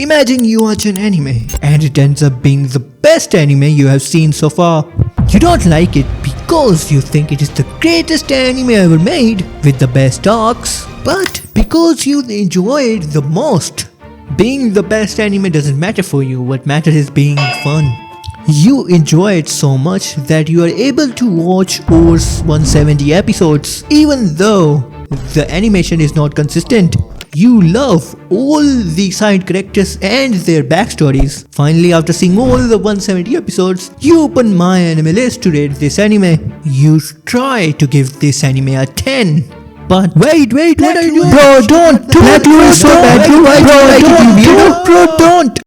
Imagine you watch an anime and it ends up being the best anime you have seen so far. You don't like it because you think it is the greatest anime ever made with the best arcs, but because you enjoy it the most. Being the best anime doesn't matter for you, what matters is being fun. You enjoy it so much that you are able to watch over 170 episodes even though the animation is not consistent. You love all the side characters and their backstories. Finally, after seeing all the 170 episodes, you open my anime list to rate this anime. You try to give this anime a 10. But wait, what are you doing? Bro, don't! Black Clover is so bad, bro, don't!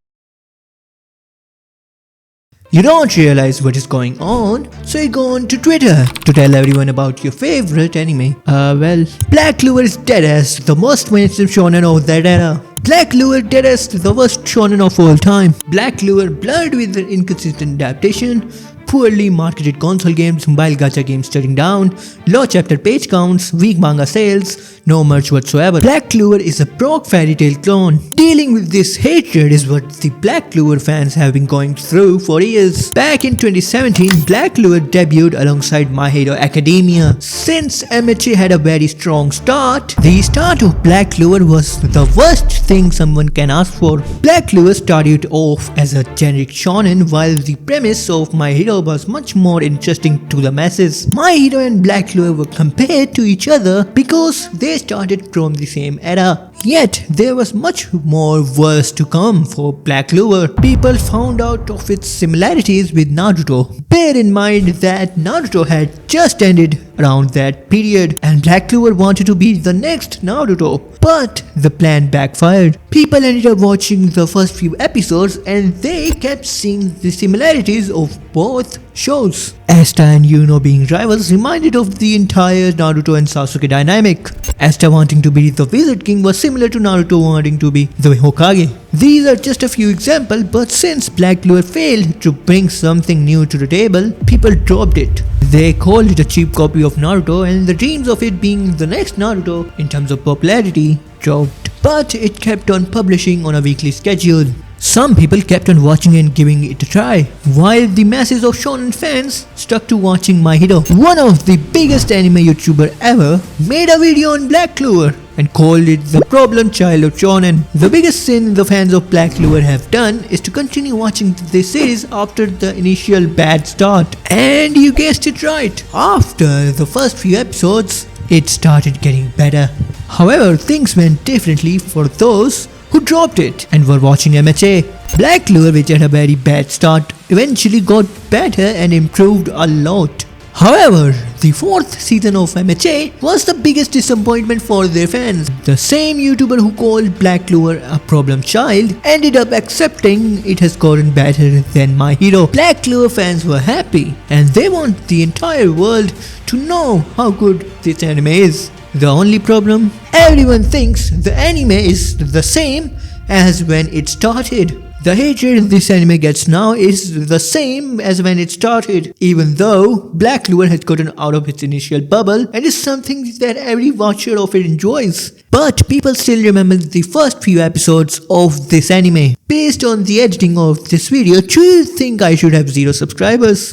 You don't realize what is going on, so you go on to Twitter to tell everyone about your favorite anime. Well, Black Clover is dead as the most mainstream shonen of that era. Black Clover dead as the worst shonen of all time. Black Clover blurred with an inconsistent adaptation, poorly marketed console games, mobile gacha games shutting down, low chapter page counts, weak manga sales, no merch whatsoever. Black Clover is a prog fairy tale clone. Dealing with this hatred is what the Black Clover fans have been going through for years. Back in 2017, Black Clover debuted alongside My Hero Academia. Since MHA had a very strong start, the start of Black Clover was the worst thing someone can ask for. Black Clover started off as a generic shonen while the premise of My Hero was much more interesting to the masses. My Hero and Black Clover were compared to each other because they started from the same era. Yet, there was much more worse to come for Black Clover. People found out of its similarities with Naruto. Bear in mind that Naruto had just ended around that period and Black Clover wanted to be the next Naruto. But the plan backfired. People ended up watching the first few episodes and they kept seeing the similarities of both shows. Asta and Yuno being rivals reminded of the entire Naruto and Sasuke dynamic. Asta wanting to be the Wizard King was similar to Naruto wanting to be the Hokage. These are just a few examples, but since Black Clover failed to bring something new to the table, people dropped it. They called it a cheap copy of Naruto and the dreams of it being the next Naruto in terms of popularity dropped. But it kept on publishing on a weekly schedule. Some people kept on watching and giving it a try, while the masses of shonen fans stuck to watching My Hero. One of the biggest anime YouTuber ever made a video on Black Clover and called it the problem child of shonen. The biggest sin the fans of Black Clover have done is to continue watching this series after the initial bad start. And you guessed it right, after the first few episodes, it started getting better. However, things went differently for those who dropped it and were watching MHA. Black Clover, which had a very bad start, eventually got better and improved a lot. However, the fourth season of MHA was the biggest disappointment for their fans. The same YouTuber who called Black Clover a problem child ended up accepting it has gotten better than My Hero. Black Clover fans were happy and they want the entire world to know how good this anime is. The only problem? Everyone thinks the anime is the same as when it started. The hatred this anime gets now is the same as when it started, even though Black Clover has gotten out of its initial bubble and is something that every watcher of it enjoys. But people still remember the first few episodes of this anime. Based on the editing of this video, do you think I should have 0 subscribers?